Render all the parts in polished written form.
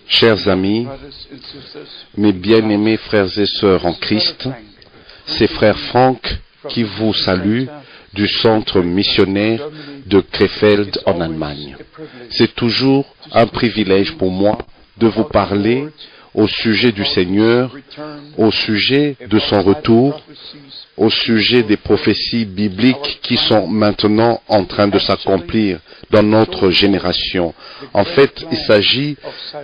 Chers amis, mes bien-aimés frères et sœurs en Christ, c'est frère Franck qui vous salue du centre missionnaire de Krefeld en Allemagne. C'est toujours un privilège pour moi de vous parler au sujet du Seigneur, au sujet de son retour, au sujet des prophéties bibliques qui sont maintenant en train de s'accomplir dans notre génération. En fait, il s'agit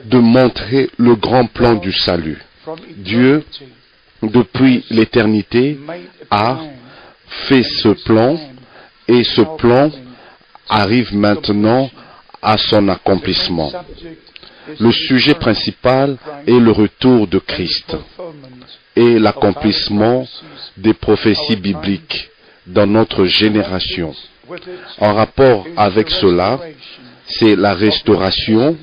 de montrer le grand plan du salut. Dieu, depuis l'éternité, a fait ce plan et ce plan arrive maintenant à son accomplissement. Le sujet principal est le retour de Christ et l'accomplissement des prophéties bibliques dans notre génération. En rapport avec cela, c'est la restauration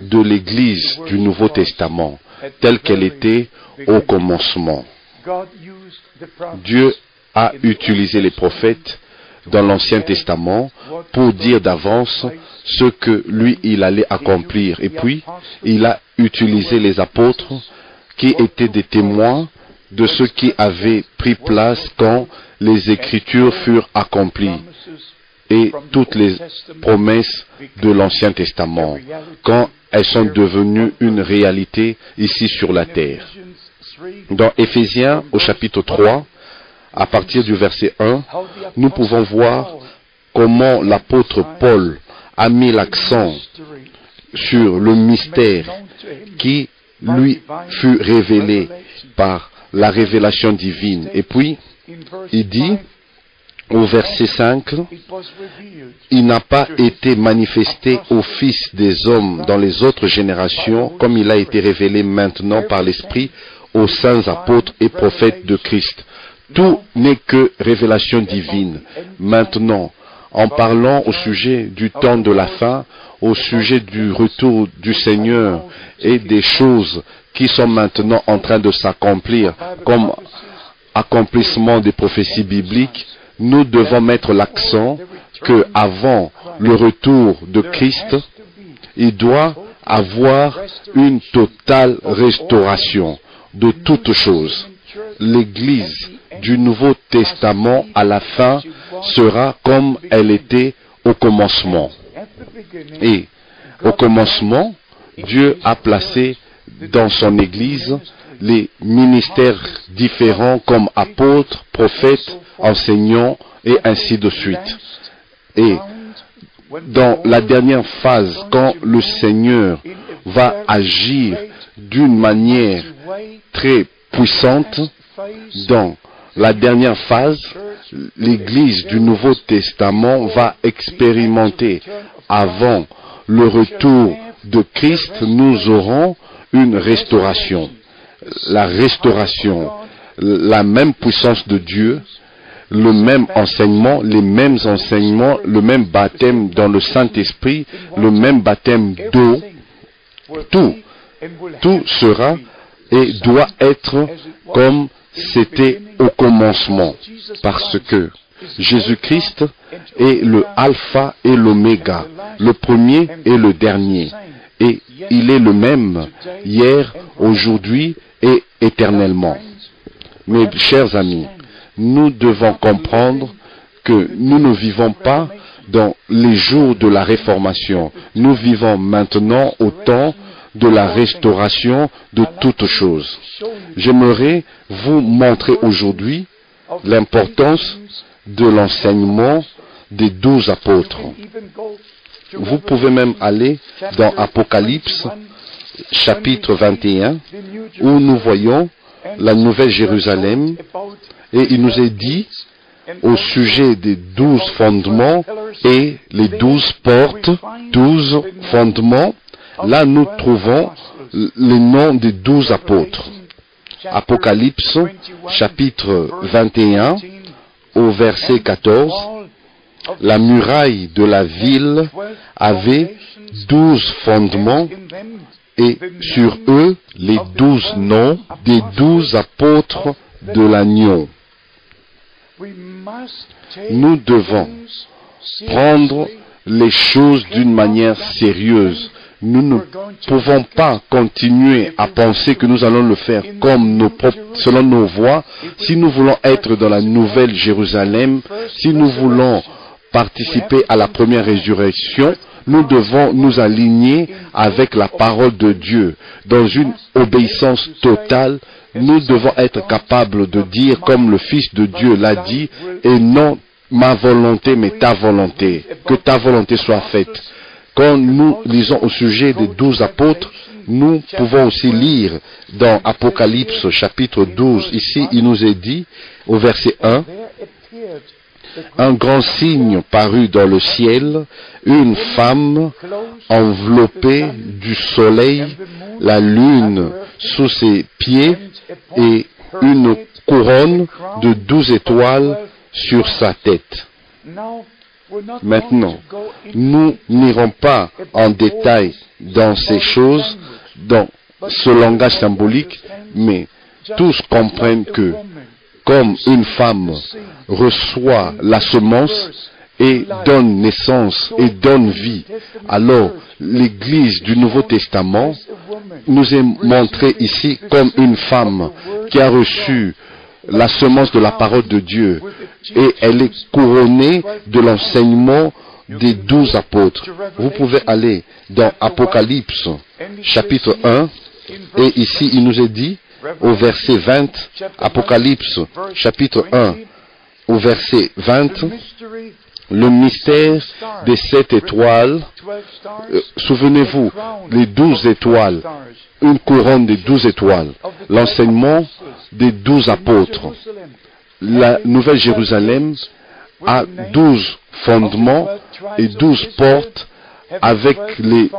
de l'Église du Nouveau Testament, telle qu'elle était au commencement. Dieu a utilisé les prophètes dans l'Ancien Testament pour dire d'avance ce que lui, il allait accomplir. Et puis, il a utilisé les apôtres qui étaient des témoins de ce qui avait pris place quand les Écritures furent accomplies et toutes les promesses de l'Ancien Testament, quand elles sont devenues une réalité ici sur la terre. Dans Éphésiens, au chapitre 3, à partir du verset 1, nous pouvons voir comment l'apôtre Paul a mis l'accent sur le mystère qui lui fut révélé par la révélation divine. Et puis, il dit, au verset 5, « Il n'a pas été manifesté aux fils des hommes dans les autres générations, comme il a été révélé maintenant par l'Esprit aux saints apôtres et prophètes de Christ. » Tout n'est que révélation divine. Maintenant, en parlant au sujet du temps de la fin, au sujet du retour du Seigneur et des choses qui sont maintenant en train de s'accomplir comme accomplissement des prophéties bibliques, nous devons mettre l'accent que avant le retour de Christ, il doit avoir une totale restauration de toutes choses. L'Église du Nouveau Testament à la fin sera comme elle était au commencement. Et au commencement, Dieu a placé dans son Église les ministères différents comme apôtres, prophètes, enseignants et ainsi de suite. Et dans la dernière phase, quand le Seigneur va agir d'une manière très puissante, dans la dernière phase, l'Église du Nouveau Testament va expérimenter, avant le retour de Christ, nous aurons une restauration. La restauration, la même puissance de Dieu, le même enseignement, les mêmes enseignements, le même baptême dans le Saint-Esprit, le même baptême d'eau, tout sera et doit être comme c'était au commencement, parce que Jésus-Christ est le alpha et l'oméga, le premier et le dernier, et il est le même hier, aujourd'hui et éternellement. Mes chers amis, nous devons comprendre que nous ne vivons pas dans les jours de la Réformation, nous vivons maintenant au temps de la restauration de toutes choses. J'aimerais vous montrer aujourd'hui l'importance de l'enseignement des 12 apôtres. Vous pouvez même aller dans Apocalypse, chapitre 21, où nous voyons la Nouvelle Jérusalem, et il nous est dit au sujet des 12 fondements et les 12 portes, 12 fondements. Là, nous trouvons les noms des 12 apôtres. Apocalypse, chapitre 21, au verset 14, la muraille de la ville avait 12 fondements et sur eux les 12 noms des 12 apôtres de l'agneau. Nous devons prendre les choses d'une manière sérieuse. Nous ne pouvons pas continuer à penser que nous allons le faire comme selon nos voies. Si nous voulons être dans la nouvelle Jérusalem, si nous voulons participer à la première résurrection, nous devons nous aligner avec la parole de Dieu. Dans une obéissance totale, nous devons être capables de dire, comme le Fils de Dieu l'a dit, et non ma volonté, mais ta volonté. Que ta volonté soit faite. Quand nous lisons au sujet des 12 apôtres, nous pouvons aussi lire dans Apocalypse chapitre 12. Ici, il nous est dit, au verset 1, « Un grand signe parut dans le ciel, une femme enveloppée du soleil, la lune sous ses pieds et une couronne de 12 étoiles sur sa tête. » Maintenant, nous n'irons pas en détail dans ces choses, dans ce langage symbolique, mais tous comprennent que, comme une femme reçoit la semence et donne naissance et donne vie, alors l'Église du Nouveau Testament nous est montrée ici comme une femme qui a reçu la semence de la parole de Dieu, et elle est couronnée de l'enseignement des 12 apôtres. Vous pouvez aller dans Apocalypse chapitre 1, et ici il nous est dit au verset 20, Apocalypse chapitre 1 au verset 20, le mystère des 7 étoiles, souvenez-vous, les 12 étoiles, une couronne des 12 étoiles, l'enseignement des 12 apôtres. La Nouvelle Jérusalem a 12 fondements et 12 portes avec les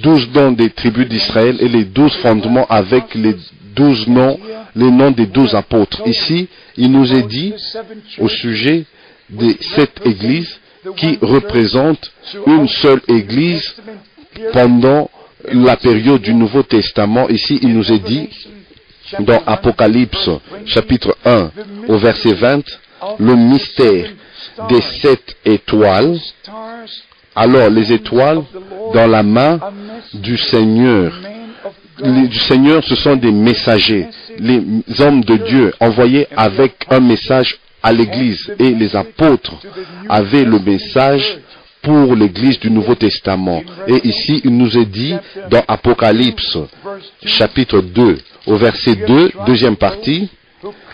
12 noms des tribus d'Israël et les 12 fondements avec les 12 noms, les noms des 12 apôtres. Ici, il nous est dit au sujet des 7 églises qui représentent une seule église pendant la période du Nouveau Testament. Ici, il nous est dit dans Apocalypse chapitre 1 au verset 20, le mystère des 7 étoiles. Alors les étoiles dans la main du Seigneur. Du Seigneur, ce sont des messagers, les hommes de Dieu envoyés avec un message à l'Église. Et les apôtres avaient le message pour l'Église du Nouveau Testament. Et ici, il nous est dit dans Apocalypse chapitre 2, au verset 2, deuxième partie,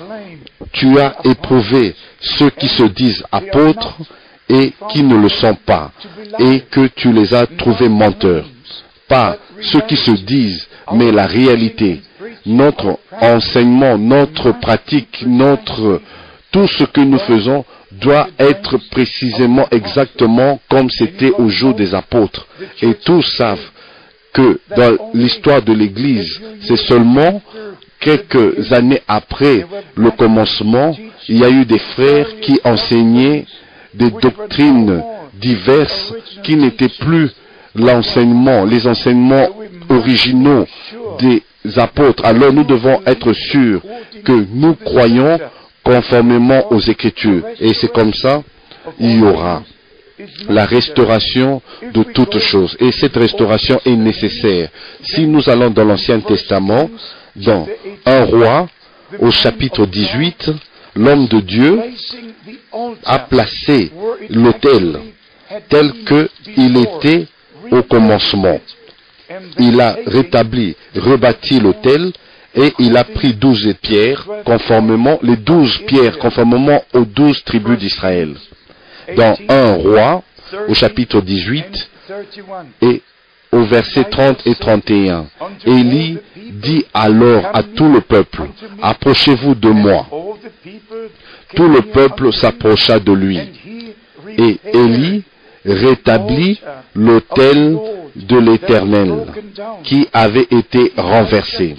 « Tu as éprouvé ceux qui se disent apôtres et qui ne le sont pas, et que tu les as trouvés menteurs. » Pas ceux qui se disent, mais la réalité. Notre enseignement, notre pratique, tout ce que nous faisons doit être précisément exactement comme c'était au jour des apôtres. Et tous savent que dans l'histoire de l'Église, c'est seulement quelques années après le commencement, il y a eu des frères qui enseignaient des doctrines diverses qui n'étaient plus les enseignements originaux des apôtres. Alors nous devons être sûrs que nous croyons conformément aux Écritures. Et c'est comme ça, il y aura la restauration de toutes choses. Et cette restauration est nécessaire. Si nous allons dans l'Ancien Testament, dans 1 Roi, au chapitre 18, l'homme de Dieu a placé l'autel tel qu'il était au commencement. Il a rétabli, rebâti l'autel, et il a pris 12 pierres, les 12 pierres conformément aux 12 tribus d'Israël. Dans 1 Roi, au chapitre 18, et au verset 30 et 31, Élie dit alors à tout le peuple, « Approchez-vous de moi. » Tout le peuple s'approcha de lui. Et Élie rétablit l'autel de l'Éternel qui avait été renversé.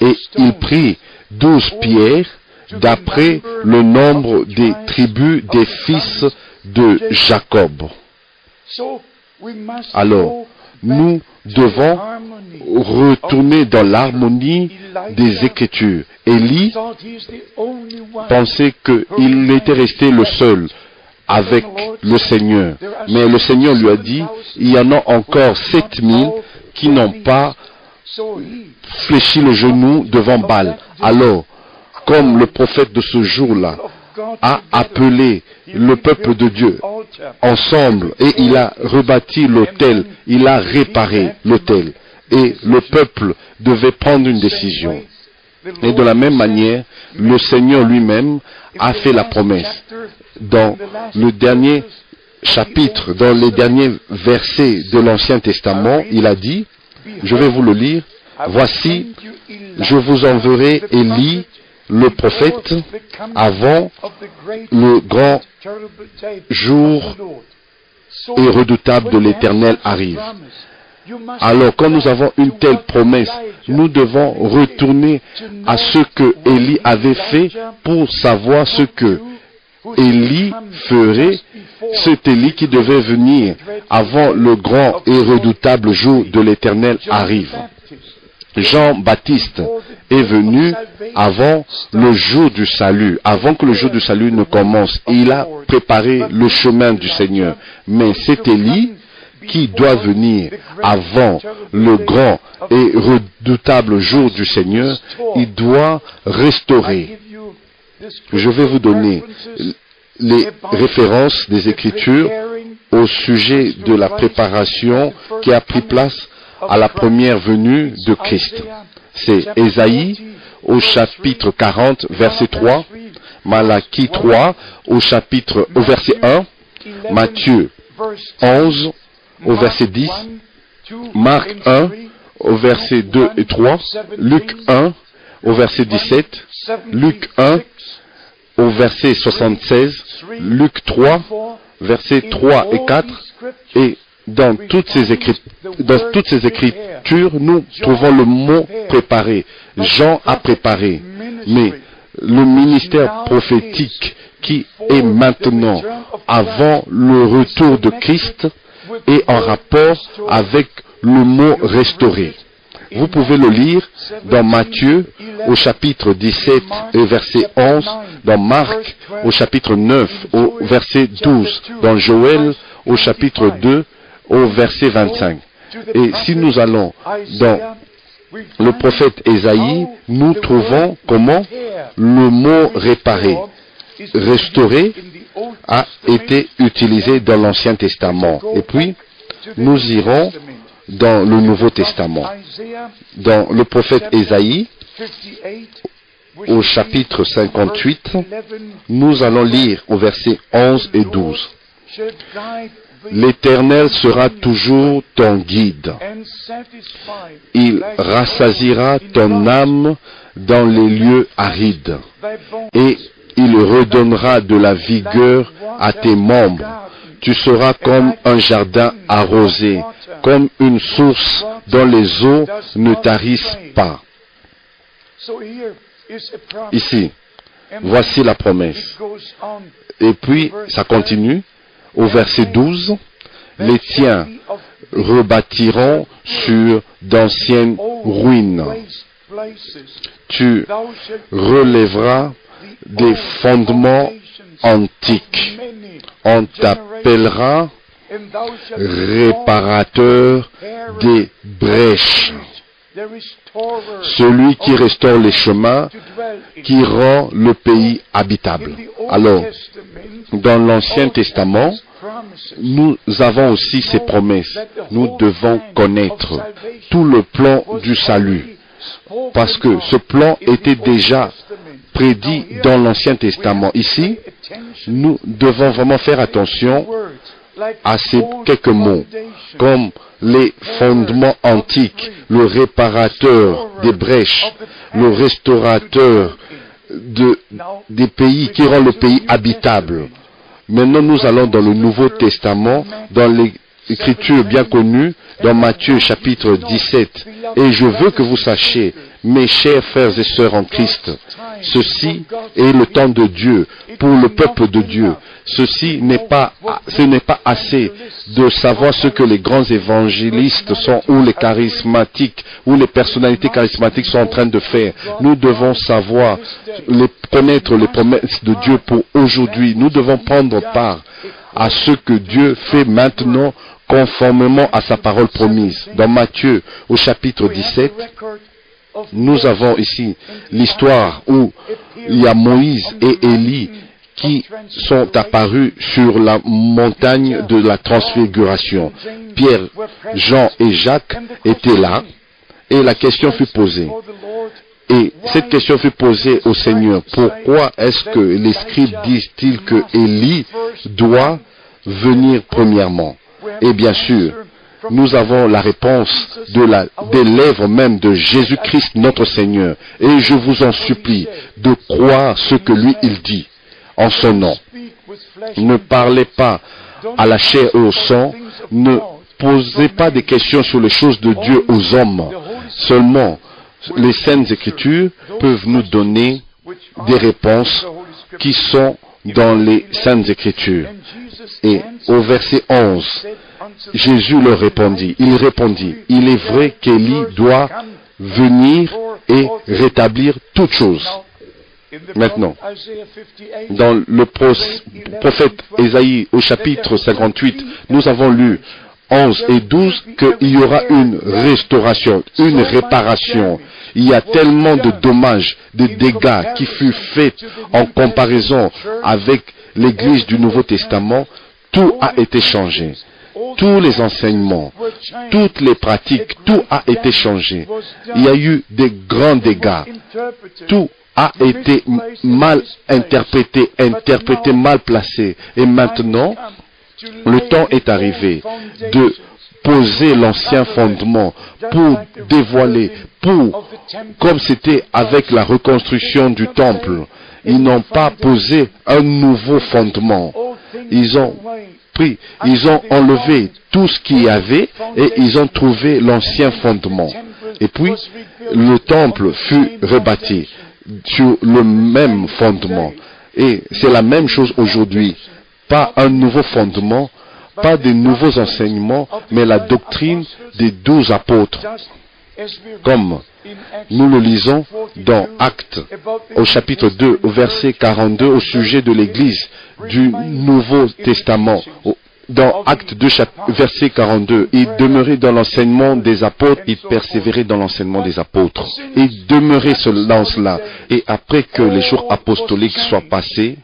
Et il prit 12 pierres d'après le nombre des tribus des fils de Jacob. Alors, nous devons retourner dans l'harmonie des Écritures. Élie pensait qu'il était resté le seul avec le Seigneur. Mais le Seigneur lui a dit, il y en a encore 7000 qui n'ont pas fléchi le genou devant Baal. Alors, comme le prophète de ce jour-là a appelé le peuple de Dieu ensemble et il a rebâti l'autel, il a réparé l'autel et le peuple devait prendre une décision. Et de la même manière, le Seigneur lui-même a fait la promesse. Dans le dernier chapitre, dans les derniers versets de l'Ancien Testament, il a dit, je vais vous le lire, voici, je vous enverrai Élie, le prophète, avant le grand jour et redoutable de l'Éternel arrive. Alors, quand nous avons une telle promesse, nous devons retourner à ce que Élie avait fait pour savoir ce que Élie ferait, cet Élie qui devait venir avant le grand et redoutable jour de l'Éternel arrive. Jean-Baptiste est venu avant le jour du salut, avant que le jour du salut ne commence. Et il a préparé le chemin du Seigneur. Mais c'est Élie qui doit venir avant le grand et redoutable jour du Seigneur. Il doit restaurer. Je vais vous donner les références des Écritures au sujet de la préparation qui a pris place à la première venue de Christ. C'est Ésaïe au chapitre 40, verset 3, Malachie 3 au verset 1, Matthieu 11 au verset 10, Marc 1 au verset 2 et 3, Luc 1 au verset 17, Luc 1 au verset 76, Luc 3, versets 3 et 4, et dans toutes ces écritures, nous trouvons le mot préparé. Jean a préparé. Mais le ministère prophétique qui est maintenant avant le retour de Christ est en rapport avec le mot restaurer. Vous pouvez le lire dans Matthieu au chapitre 17 et verset 11, dans Marc au chapitre 9 au verset 12, dans Joël au chapitre 2 au verset 25. Et si nous allons dans le prophète Ésaïe, nous trouvons comment le mot réparer, restaurer, a été utilisé dans l'Ancien Testament. Et puis, nous irons dans le Nouveau Testament. Dans le prophète Ésaïe, au chapitre 58, nous allons lire au verset 11 et 12. L'Éternel sera toujours ton guide. Il rassasiera ton âme dans les lieux arides. Et il redonnera de la vigueur à tes membres. Tu seras comme un jardin arrosé, comme une source dont les eaux ne tarissent pas. Ici, voici la promesse. Et puis, ça continue. Au verset 12, les tiens rebâtiront sur d'anciennes ruines. Tu relèveras des fondements antiques. On t'appellera réparateur des brèches. Celui qui restaure les chemins, qui rend le pays habitable. Alors, dans l'Ancien Testament, nous avons aussi ces promesses. Nous devons connaître tout le plan du salut. Parce que ce plan était déjà prédit dans l'Ancien Testament. Ici, nous devons vraiment faire attention à ces quelques mots, comme les fondements antiques, le réparateur des brèches, le restaurateur des pays, qui rend le pays habitable. Maintenant, nous allons dans le Nouveau Testament, dans les écriture bien connue dans Matthieu chapitre 17. Et je veux que vous sachiez, mes chers frères et sœurs en Christ, ceci est le temps de Dieu pour le peuple de Dieu. Ce n'est pas assez de savoir ce que les grands évangélistes sont ou les charismatiques ou les personnalités charismatiques sont en train de faire. Nous devons savoir, connaître les promesses de Dieu pour aujourd'hui. Nous devons prendre part à ce que Dieu fait maintenant conformément à sa parole promise. Dans Matthieu au chapitre 17, nous avons ici l'histoire où il y a Moïse et Élie qui sont apparus sur la montagne de la transfiguration. Pierre, Jean et Jacques étaient là et la question fut posée. Et cette question fut posée au Seigneur. Pourquoi est-ce que les scribes disent-ils que Élie doit venir premièrement? Et bien sûr, nous avons la réponse des lèvres même de Jésus-Christ notre Seigneur. Et je vous en supplie de croire ce que lui il dit en son nom. Ne parlez pas à la chair et au sang, ne posez pas des questions sur les choses de Dieu aux hommes. Seulement, les Saintes Écritures peuvent nous donner des réponses qui sont dans les Saintes Écritures. Et au verset 11, Jésus leur répondit, il est vrai qu'Élie doit venir et rétablir toutes choses. Maintenant, dans le prophète Ésaïe au chapitre 58, nous avons lu 11 et 12 qu'il y aura une restauration, une réparation. Il y a tellement de dommages, de dégâts qui furent faits en comparaison avec l'Église du Nouveau Testament. Tout a été changé. Tous les enseignements, toutes les pratiques, tout a été changé. Il y a eu des grands dégâts. Tout a été mal interprété, mal placé. Et maintenant, le temps est arrivé de poser l'ancien fondement pour dévoiler, comme c'était avec la reconstruction du temple. Ils n'ont pas posé un nouveau fondement. Ils ont enlevé tout ce qu'il y avait et ils ont trouvé l'ancien fondement. Et puis, le temple fut rebâti sur le même fondement. Et c'est la même chose aujourd'hui. Pas un nouveau fondement, pas de nouveaux enseignements, mais la doctrine des 12 apôtres. Comme nous le lisons dans Actes, au chapitre 2, au verset 42, au sujet de l'Église du Nouveau Testament. Dans Actes 2, verset 42, il demeurait dans l'enseignement des apôtres, il persévérait dans l'enseignement des apôtres. Il demeurait dans cela. Et après que les jours apostoliques soient passés,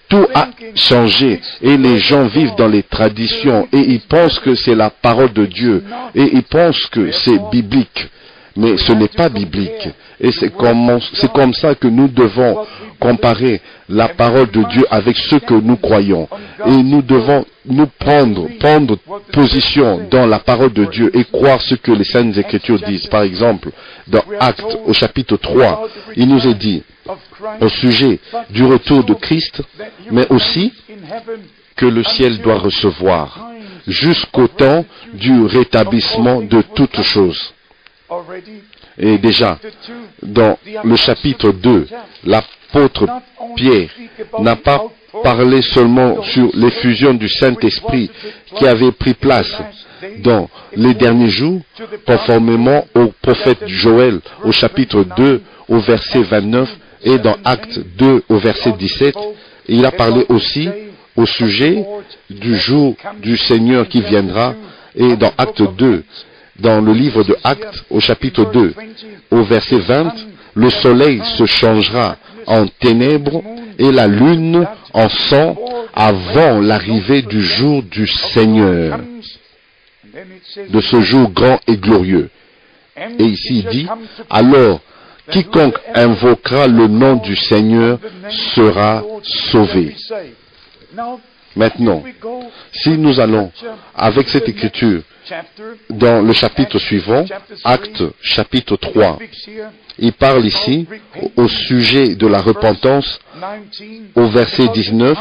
tout a changé et les gens vivent dans les traditions et ils pensent que c'est la parole de Dieu et ils pensent que c'est biblique. Mais ce n'est pas biblique. Et c'est comme ça que nous devons comparer la parole de Dieu avec ce que nous croyons. Et nous devons nous prendre position dans la parole de Dieu et croire ce que les Saintes Écritures disent. Par exemple, dans Actes, au chapitre 3, il nous est dit, au sujet du retour de Christ, mais aussi que le ciel doit recevoir jusqu'au temps du rétablissement de toutes choses. Et déjà, dans le chapitre 2, l'apôtre Pierre n'a pas parlé seulement sur l'effusion du Saint-Esprit qui avait pris place dans les derniers jours, conformément au prophète Joël, au chapitre 2, au verset 29, et dans Acte 2, au verset 17. Il a parlé aussi au sujet du jour du Seigneur qui viendra, et dans Acte 2, dans le livre de Actes, au chapitre 2, au verset 20, le soleil se changera en ténèbres et la lune en sang avant l'arrivée du jour du Seigneur, de ce jour grand et glorieux. Et ici il dit, alors quiconque invoquera le nom du Seigneur sera sauvé. Maintenant, si nous allons avec cette écriture dans le chapitre suivant, Actes chapitre 3, il parle ici au sujet de la repentance au verset 19,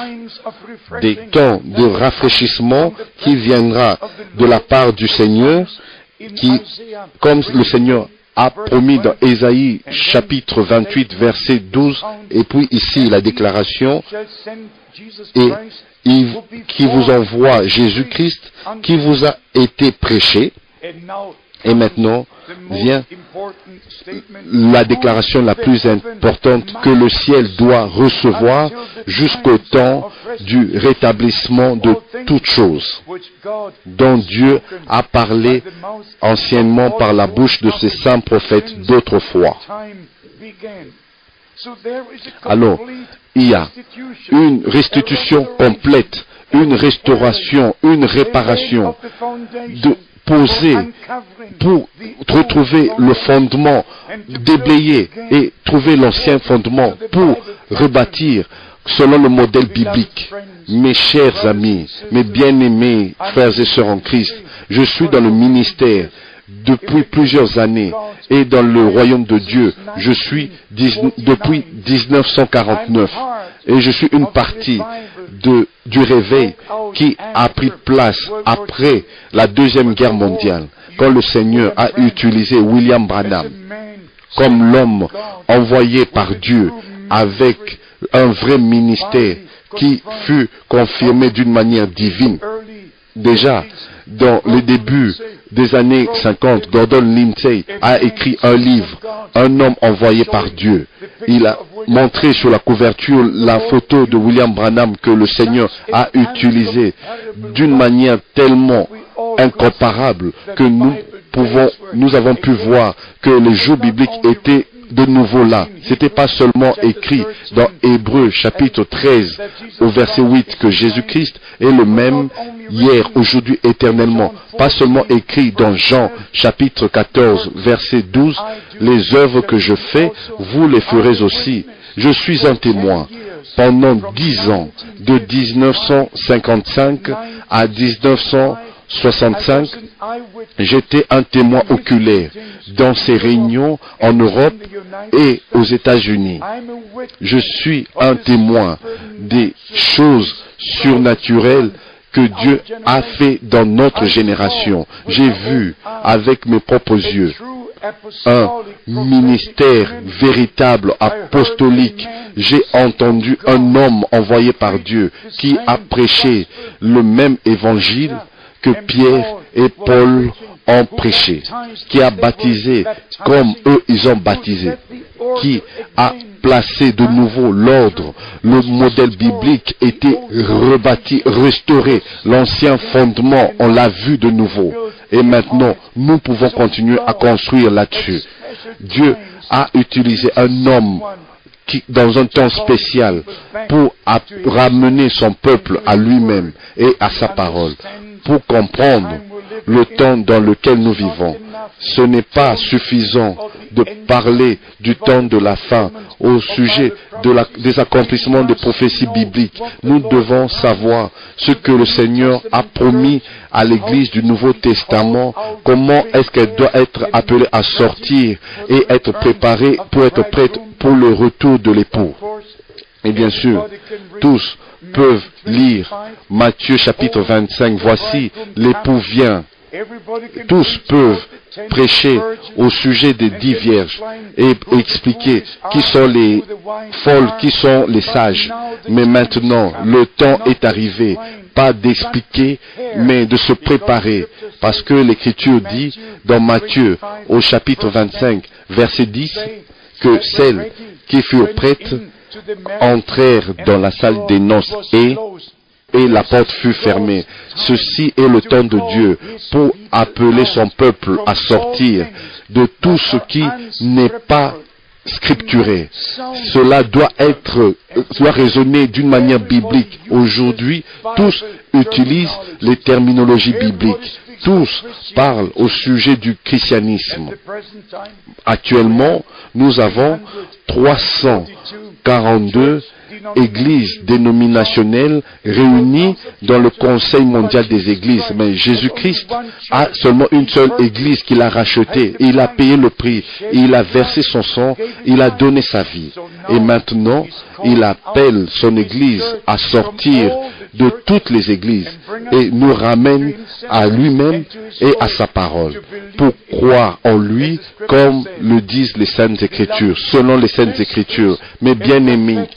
des temps de rafraîchissement qui viendra de la part du Seigneur, qui, comme le Seigneur a promis dans Ésaïe chapitre 28 verset 12, et puis ici la déclaration, et qui vous envoie Jésus-Christ, qui vous a été prêché. Et maintenant vient la déclaration la plus importante que le ciel doit recevoir jusqu'au temps du rétablissement de toutes choses, dont Dieu a parlé anciennement par la bouche de ses saints prophètes d'autrefois. Alors, il y a une restitution complète, une restauration, une réparation posée pour retrouver le fondement, déblayer et trouver l'ancien fondement pour rebâtir selon le modèle biblique. Mes chers amis, mes bien-aimés frères et sœurs en Christ, je suis dans le ministère depuis plusieurs années et dans le royaume de Dieu, je suis depuis 1949 et je suis une partie du réveil qui a pris place après la Deuxième Guerre mondiale, quand le Seigneur a utilisé William Branham comme l'homme envoyé par Dieu avec un vrai ministère qui fut confirmé d'une manière divine. Déjà, dans les débuts des années 50, Gordon Lindsay a écrit un livre, Un homme envoyé par Dieu. Il a montré sur la couverture la photo de William Branham que le Seigneur a utilisé d'une manière tellement incomparable que nous avons pu voir que les jours bibliques étaient de nouveau là. C'était pas seulement écrit dans Hébreux chapitre 13 au verset 8 que Jésus-Christ est le même hier, aujourd'hui, éternellement. Pas seulement écrit dans Jean chapitre 14 verset 12, les œuvres que je fais, vous les ferez aussi. Je suis un témoin. Pendant 10 ans, de 1955 à 1965, j'étais un témoin oculaire dans ces réunions en Europe et aux États-Unis. Je suis un témoin des choses surnaturelles que Dieu a fait dans notre génération. J'ai vu avec mes propres yeux un ministère véritable, apostolique. J'ai entendu un homme envoyé par Dieu qui a prêché le même évangile que Pierre et Paul ont prêché, qui a baptisé comme eux ils ont baptisé, qui a placé de nouveau l'ordre, le modèle biblique était rebâti, restauré, l'ancien fondement, on l'a vu de nouveau. Et maintenant, nous pouvons continuer à construire là-dessus. Dieu a utilisé un homme dans un temps spécial pour ramener son peuple à lui-même et à sa parole, pour comprendre le temps dans lequel nous vivons. Ce n'est pas suffisant de parler du temps de la fin au sujet des accomplissements des prophéties bibliques. Nous devons savoir ce que le Seigneur a promis à l'Église du Nouveau Testament, comment est-ce qu'elle doit être appelée à sortir et être préparée pour être prête pour le retour de l'époux. Et bien sûr, tous peuvent lire Matthieu chapitre 25, voici l'époux vient. Tous peuvent prêcher au sujet des 10 vierges et expliquer qui sont les folles, qui sont les sages. Mais maintenant, le temps est arrivé, pas d'expliquer, mais de se préparer. Parce que l'Écriture dit dans Matthieu au chapitre 25, verset 10, que celles qui furent prêtes entrèrent dans la salle des noces et la porte fut fermée. Ceci est le temps de Dieu pour appeler son peuple à sortir de tout ce qui n'est pas scripturé. Cela doit résonner d'une manière biblique. Aujourd'hui, tous utilisent les terminologies bibliques. Tous parlent au sujet du christianisme. Actuellement, nous avons 300 42 églises dénominationnelles réunies dans le Conseil mondial des églises. Mais Jésus-Christ a seulement une seule église qu'il a rachetée. Il a payé le prix. Il a versé son sang. Il a donné sa vie. Et maintenant, il appelle son église à sortir de toutes les églises et nous ramène à lui-même et à sa parole pour croire en lui comme le disent les Saintes Écritures, selon les Saintes Écritures. Mais bien-aimés,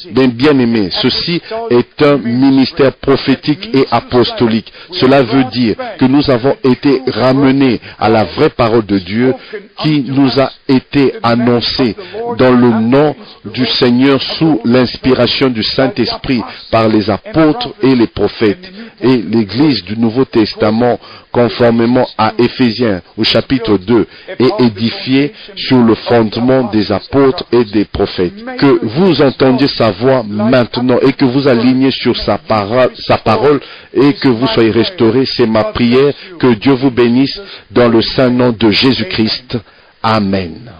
ceci est un ministère prophétique et apostolique. Cela veut dire que nous avons été ramenés à la vraie parole de Dieu qui nous a été annoncée dans le nom du Seigneur sous l'inspiration du Saint-Esprit par les apôtres et les prophètes. Et l'Église du Nouveau Testament, conformément à Éphésiens au chapitre 2, est édifiée sur le fondement des apôtres et des prophètes. Que vous entendiez sa voix maintenant et que vous aligniez sur sa parole et que vous soyez restaurés, c'est ma prière. Que Dieu vous bénisse dans le saint nom de Jésus-Christ. Amen.